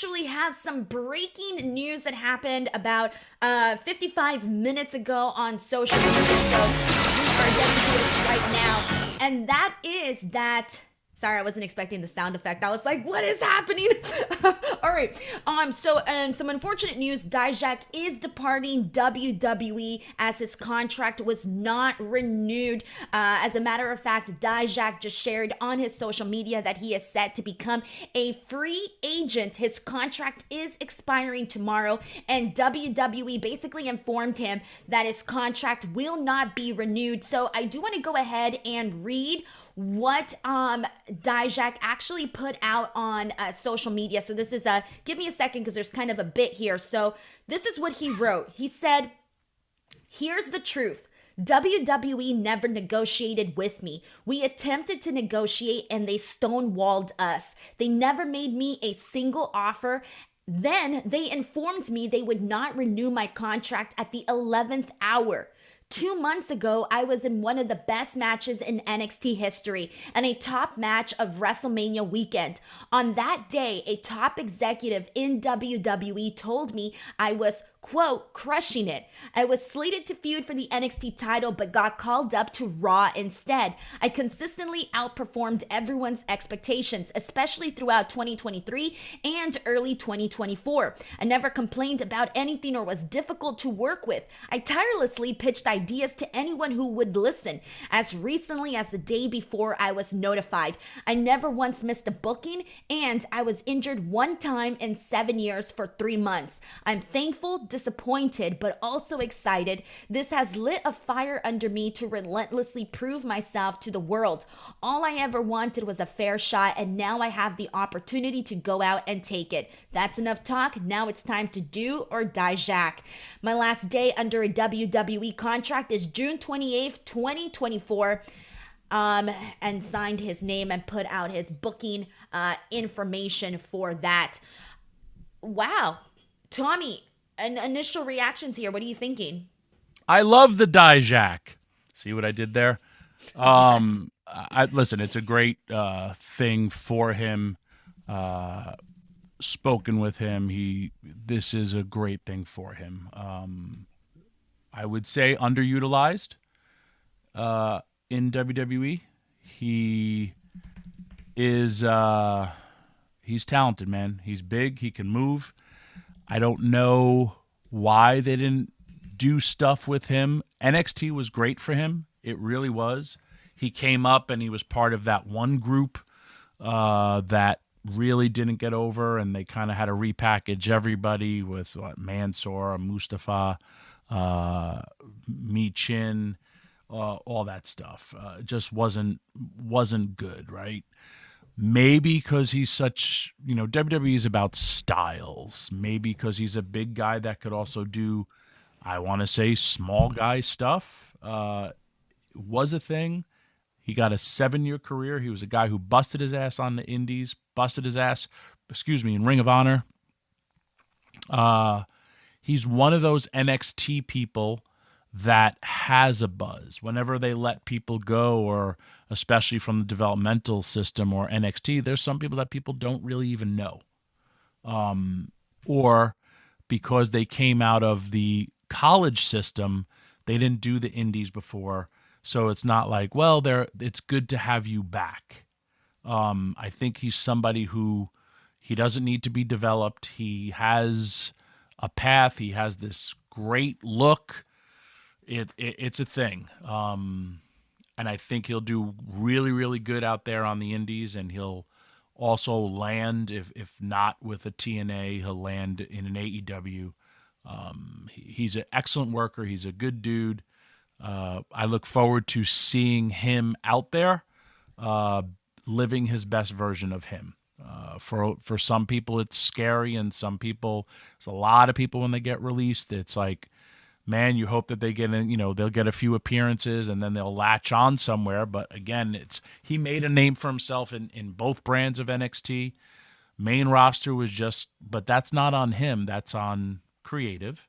actually have some breaking news that happened about 55 minutes ago on social media. So we are getting to it right now. And that is that. Sorry, I wasn't expecting the sound effect. I was like, what is happening? All right. Some unfortunate news. Dijak is departing WWE as his contract was not renewed. As a matter of fact, Dijak just shared on his social media that he is set to become a free agent. His contract is expiring tomorrow, and WWE basically informed him that his contract will not be renewed. So I do want to go ahead and read what Dijak actually put out on social media. So this is give me a second because there's kind of a bit here. So this is what he wrote. He said, "Here's the truth. WWE never negotiated with me. We attempted to negotiate and they stonewalled us. They never made me a single offer. Then they informed me they would not renew my contract at the 11th hour. 2 months ago, I was in one of the best matches in NXT history and a top match of WrestleMania weekend. On that day, a top executive in WWE told me I was, quote, crushing it. I was slated to feud for the NXT title, but got called up to Raw instead. I consistently outperformed everyone's expectations, especially throughout 2023 and early 2024. I never complained about anything or was difficult to work with. I tirelessly pitched ideas to anyone who would listen. As recently as the day before I was notified, I never once missed a booking, and I was injured one time in 7 years for 3 months. I'm thankful, disappointed, but also excited. This has lit a fire under me to relentlessly prove myself to the world. All I ever wanted was a fair shot, and now I have the opportunity to go out and take it. That's enough talk. Now it's time to do or die, Jack. My last day under a WWE contract is June 28th, 2024. And signed his name and put out his booking information for that. Wow. Tommy, initial reactions here. What are you thinking? I love the Dijak. See what I did there? Listen, it's a great thing for him. Spoken with him, this is a great thing for him. I would say underutilized in WWE. He is he's talented, man. He's big. He can move. I don't know why they didn't do stuff with him. NXT was great for him. It really was. He came up and he was part of that one group that really didn't get over, and they kind of had to repackage everybody with Mansoor, Mustafa, Michin, all that stuff. Just wasn't good, right? Maybe because he's such, WWE is about styles. Maybe because he's a big guy that could also do, I want to say, small guy stuff. Was a thing. He got a 7-year career. He was a guy who busted his ass on the indies, in Ring of Honor. He's one of those NXT people that has a buzz. Whenever they let people go, or especially from the developmental system or NXT, there's some people that people don't really even know. Or because they came out of the college system, they didn't do the indies before. So it's not like, well, it's good to have you back. I think he's somebody who he doesn't need to be developed. He has a path. He has this great look. It's a thing. And I think he'll do really, really good out there on the indies, and he'll also land, if not with a TNA, he'll land in an AEW. He's an excellent worker. He's a good dude. I look forward to seeing him out there, living his best version of him. For some people, it's scary, and some people, there's a lot of people when they get released, it's like, man, you hope that they get in, they'll get a few appearances and then they'll latch on somewhere. But again, he made a name for himself in both brands of NXT. Main roster was but that's not on him. That's on creative.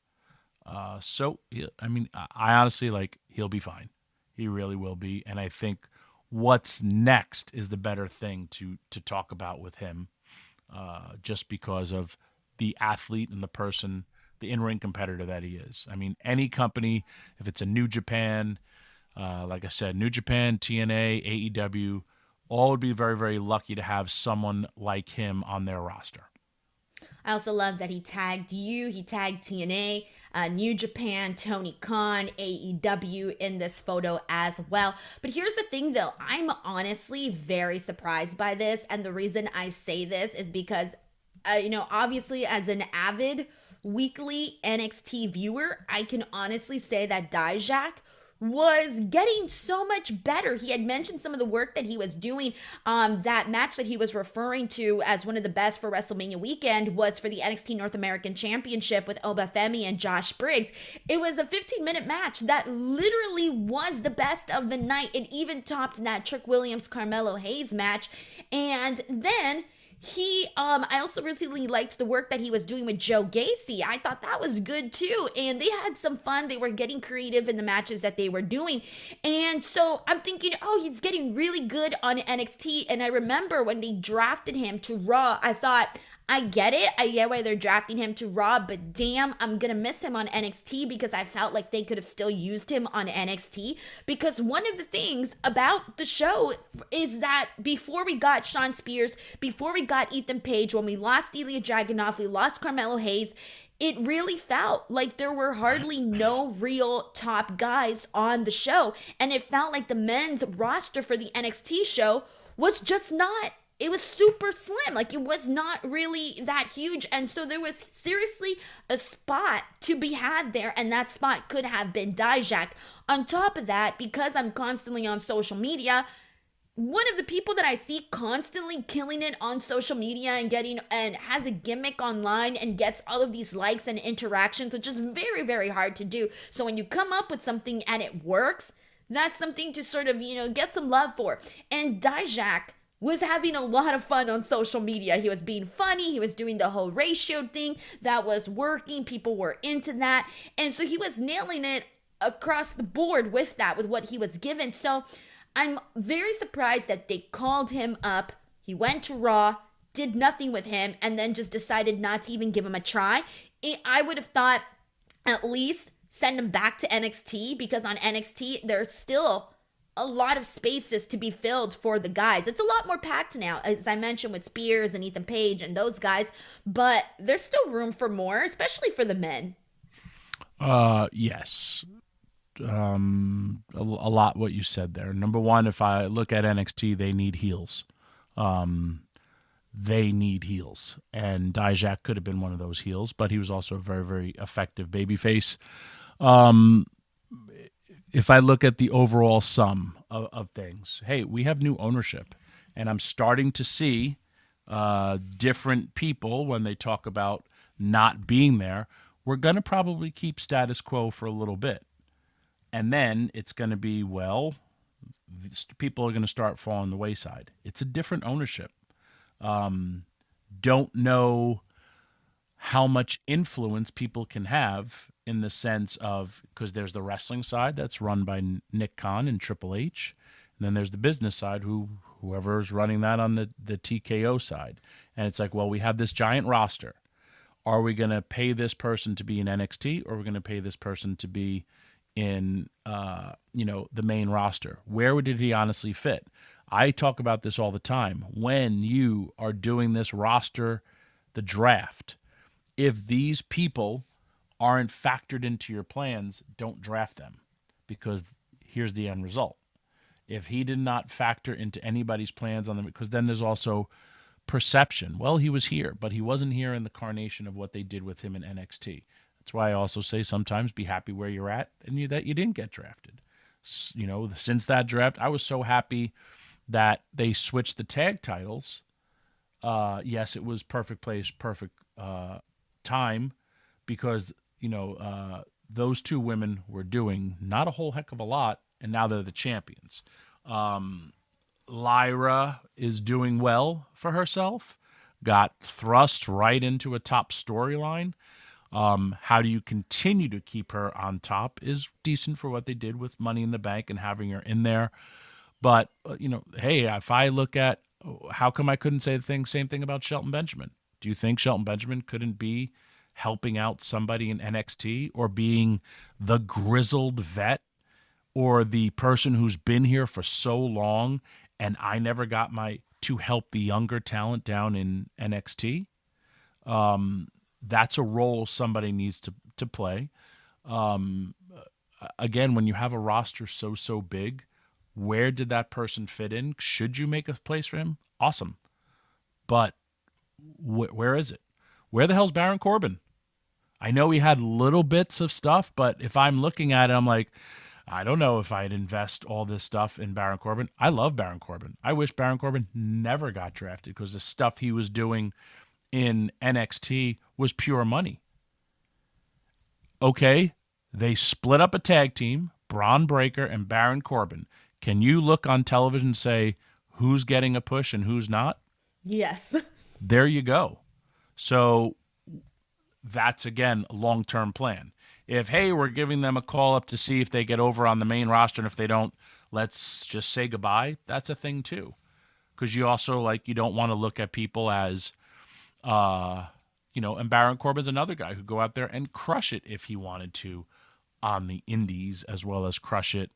So, I honestly, he'll be fine. He really will be. And I think what's next is the better thing to talk about with him. just because of the athlete and the person, the in-ring competitor that he is. I mean, any company, if it's a New Japan, like I said, New Japan, TNA, AEW, all would be very, very lucky to have someone like him on their roster. I also love that he tagged you, he tagged TNA, New Japan, Tony Khan, AEW in this photo as well. But here's the thing though, I'm honestly very surprised by this. And the reason I say this is because, obviously as an avid weekly NXT viewer, I can honestly say that Dijak was getting so much better. He had mentioned some of the work that he was doing. That match that he was referring to as one of the best for WrestleMania weekend was for the NXT North American Championship with Obafemi and Josh Briggs. It was a 15-minute match that literally was the best of the night. It even topped that Trick Williams Carmelo Hayes match. And then I also really liked the work that he was doing with Joe Gacy. I thought that was good too. And they had some fun. They were getting creative in the matches that they were doing. And so I'm thinking, oh, he's getting really good on NXT. And I remember when they drafted him to Raw, I thought, I get it. I get why they're drafting him to Raw, but damn, I'm going to miss him on NXT because I felt like they could have still used him on NXT. Because one of the things about the show is that before we got Shawn Spears, before we got Ethan Page, when we lost Ilya Dragunov, we lost Carmelo Hayes, it really felt like there were hardly no real top guys on the show. And it felt like the men's roster for the NXT show was just not, it was super slim. Like, it was not really that huge. And so there was seriously a spot to be had there. And that spot could have been Dijak. On top of that, because I'm constantly on social media, one of the people that I see constantly killing it on social media and has a gimmick online and gets all of these likes and interactions, which is very, very hard to do. So when you come up with something and it works, that's something to sort of, get some love for. And Dijak was having a lot of fun on social media. He was being funny. He was doing the whole ratio thing that was working. People were into that. And so he was nailing it across the board with that, with what he was given. So I'm very surprised that they called him up. He went to Raw, did nothing with him, and then just decided not to even give him a try. I would have thought at least send him back to NXT, because on NXT, there's still a lot of spaces to be filled for the guys. It's a lot more packed now, as I mentioned, with Spears and Ethan Page and those guys, but there's still room for more, especially for the men. Yes. A lot what you said there. Number one, if I look at NXT, they need heels. They need heels. And Dijak could have been one of those heels, but he was also a very, very effective babyface. If I look at the overall sum of things, hey, we have new ownership, and I'm starting to see different people when they talk about not being there. We're going to probably keep status quo for a little bit. And then it's going to be, well, people are going to start falling the wayside. It's a different ownership. Don't know how much influence people can have in the sense of, because there's the wrestling side that's run by Nick Khan and Triple H, and then there's the business side, whoever is running that on the TKO side. And it's like, well, we have this giant roster. Are we going to pay this person to be in NXT, or are we going to pay this person to be in the main roster? Where did he honestly fit? I talk about this all the time. When you are doing this roster, the draft, if these people aren't factored into your plans, don't draft them, because here's the end result. If he did not factor into anybody's plans on them, because then there's also perception. Well, he was here, but he wasn't here in the carnation of what they did with him in NXT. That's why I also say sometimes be happy where you're at and that you didn't get drafted. Since that draft, I was so happy that they switched the tag titles. Yes, it was perfect place, perfect time, because those two women were doing not a whole heck of a lot, and now they're the champions. Lyra is doing well for herself, got thrust right into a top storyline. How do you continue to keep her on top is decent for what they did with Money in the Bank and having her in there. But, hey, if I look at How come I couldn't say the same thing about Shelton Benjamin? Do you think Shelton Benjamin couldn't be helping out somebody in NXT or being the grizzled vet or the person who's been here for so long and I never got to help the younger talent down in NXT? That's a role somebody needs to play. Again, when you have a roster so big, where did that person fit in? Should you make a place for him? Awesome. But where is it? Where the hell's Baron Corbin? I know he had little bits of stuff, but if I'm looking at it, I'm like, I don't know if I'd invest all this stuff in Baron Corbin. I love Baron Corbin. I wish Baron Corbin never got drafted because the stuff he was doing in NXT was pure money. Okay, they split up a tag team, Braun Breaker and Baron Corbin. Can you look on television and say who's getting a push and who's not? Yes. There you go. So that's, again, a long-term plan. If, hey, we're giving them a call up to see if they get over on the main roster, and if they don't, let's just say goodbye, that's a thing too. Because you also, you don't want to look at people as, and Baron Corbin's another guy who'd go out there and crush it if he wanted to on the indies, as well as crush it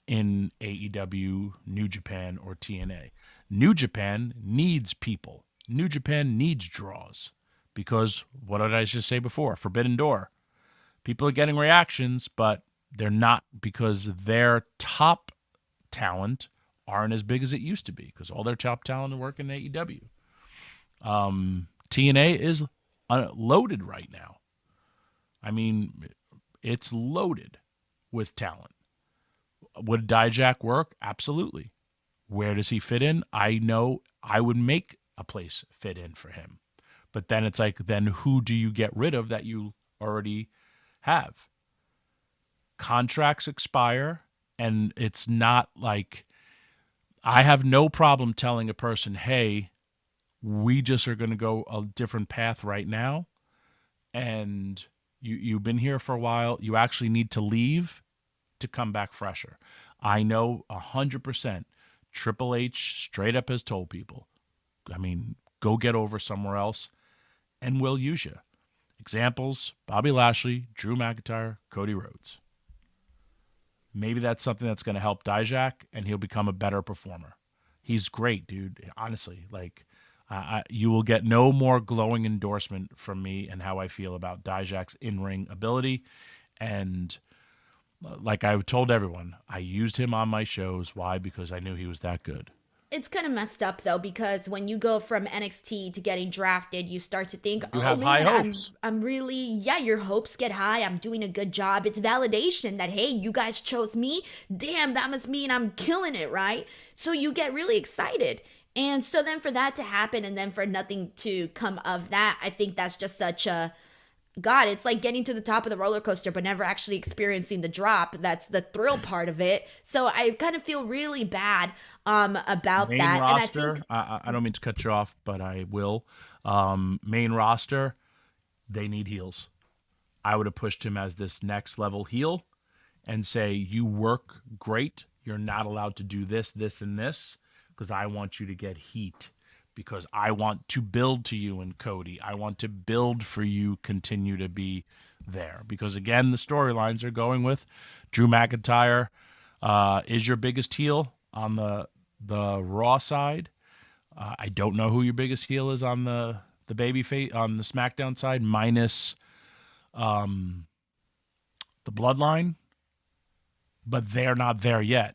in AEW, New Japan, or TNA. New Japan needs people. New Japan needs draws. Because, what did I just say before? Forbidden Door. People are getting reactions, but they're not because their top talent aren't as big as it used to be because all their top talent are working in AEW. TNA is loaded right now. I mean, it's loaded with talent. Would Dijak work? Absolutely. Where does he fit in? I know I would make a place fit in for him. But then it's like, then who do you get rid of that you already have? Contracts expire, and it's not like I have no problem telling a person, hey, we just are going to go a different path right now, and you've been here for a while. You actually need to leave to come back fresher. I know 100% Triple H straight up has told people, I mean, go get over somewhere else, and we'll use you. Examples, Bobby Lashley, Drew McIntyre, Cody Rhodes. Maybe that's something that's going to help Dijak, and he'll become a better performer. He's great, dude. Honestly, you will get no more glowing endorsement from me and how I feel about Dijak's in-ring ability. And like I've told everyone, I used him on my shows. Why? Because I knew he was that good. It's kind of messed up though, because when you go from NXT to getting drafted, you start to think, you oh have man, high hopes. I'm really, your hopes get high. I'm doing a good job. It's validation that, hey, you guys chose me. Damn, that must mean I'm killing it, right? So you get really excited. And so then for that to happen and then for nothing to come of that, I think that's just such a, God, it's like getting to the top of the roller coaster, but never actually experiencing the drop. That's the thrill part of it. So I kind of feel really bad about main that. roster, And I don't mean to cut you off, but I will. Main roster, they need heels. I would have pushed him as this next level heel and say, you work great. You're not allowed to do this, this, and this because I want you to get heat. Because I want to build to you and Cody. I want to build for you, continue to be there. Because, again, the storylines are going with Drew McIntyre is your biggest heel on the Raw side. I don't know who your biggest heel is on the baby face, on the SmackDown side, minus the Bloodline. But they're not there yet.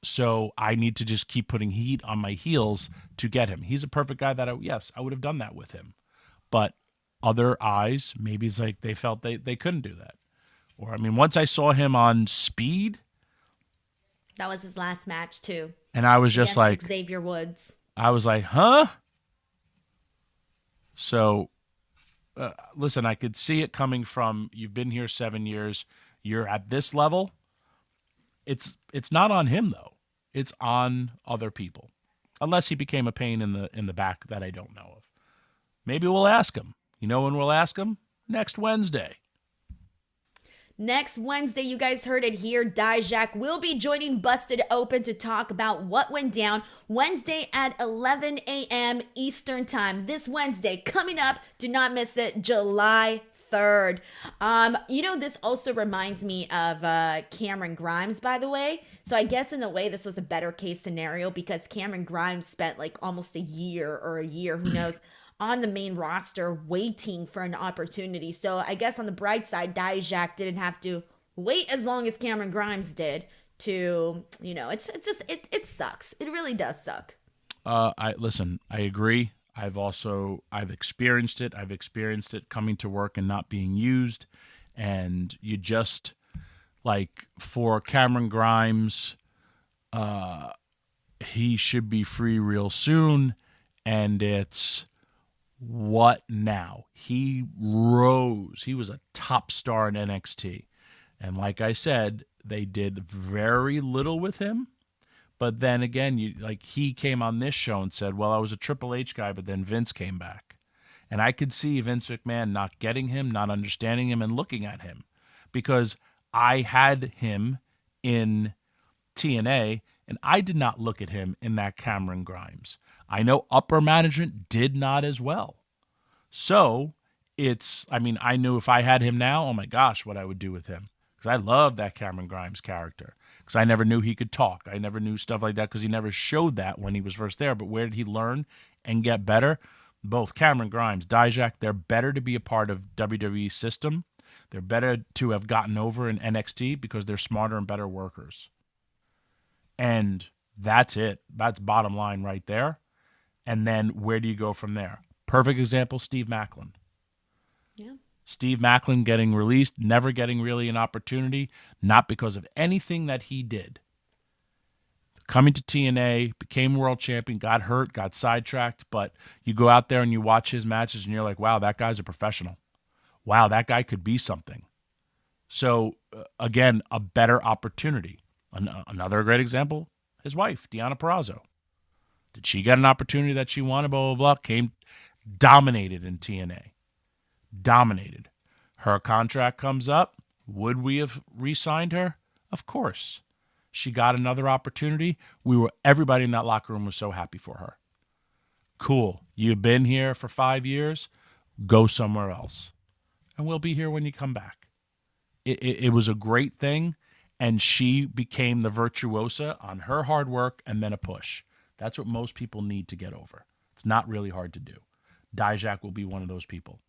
So I need to just keep putting heat on my heels to get him. He's a perfect guy that, I would have done that with him. But other eyes, maybe it's like they felt they couldn't do that. Or, I mean, once I saw him on Speed. that was his last match, too. And I was just like. Xavier Woods. I was like, huh? So, listen, I could see it coming from, you've been here 7 years. You're at this level. It's not on him though. It's on other people, unless he became a pain in the back that I don't know of. Maybe we'll ask him. You know when we'll ask him? Next Wednesday. Next Wednesday, you guys heard it here, Dijak will be joining Busted Open to talk about what went down Wednesday at 11 a.m. Eastern Time. This Wednesday, coming up, do not miss it, July 3rd. This also reminds me of Cameron Grimes, by the way. So I guess in a way, this was a better case scenario because Cameron Grimes spent like almost a year, who knows, on the main roster waiting for an opportunity. So I guess on the bright side, Dijak didn't have to wait as long as Cameron Grimes did to, it sucks. It really does suck. I agree. I've experienced it. I've experienced it coming to work and not being used. And you just, like, for Cameron Grimes, he should be free real soon. And it's, what now? He rose. He was a top star in NXT. And like I said, they did very little with him. But then again, he came on this show and said, well, I was a Triple H guy, but then Vince came back. And I could see Vince McMahon not getting him, not understanding him, and looking at him. Because I had him in TNA, and I did not look at him in that Cameron Grimes. I know upper management did not as well. So I knew if I had him now, oh my gosh, what I would do with him. Because I love that Cameron Grimes character. Because I never knew he could talk. I never knew stuff like that because he never showed that when he was first there. But where did he learn and get better? Both Cameron Grimes, Dijak, they're better to be a part of WWE's system. They're better to have gotten over in NXT because they're smarter and better workers. And that's it. That's bottom line right there. And then where do you go from there? Perfect example, Steve Maclin. Yeah. Steve Maclin getting released, never getting really an opportunity, not because of anything that he did. Coming to TNA, became world champion, got hurt, got sidetracked, but you go out there and you watch his matches and you're like, wow, that guy's a professional. Wow, that guy could be something. So, again, a better opportunity. Another great example, his wife, Deonna Purrazzo. Did she get an opportunity that she wanted, blah, blah, blah, dominated in TNA. Dominated. Her contract comes up. Would we have re-signed her? Of course. She got another opportunity. Everybody in that locker room was so happy for her. Cool. You've been here for 5 years. Go somewhere else. And we'll be here when you come back. It was a great thing, and she became the virtuosa on her hard work and then a push. That's what most people need to get over. It's not really hard to do. Dijak will be one of those people.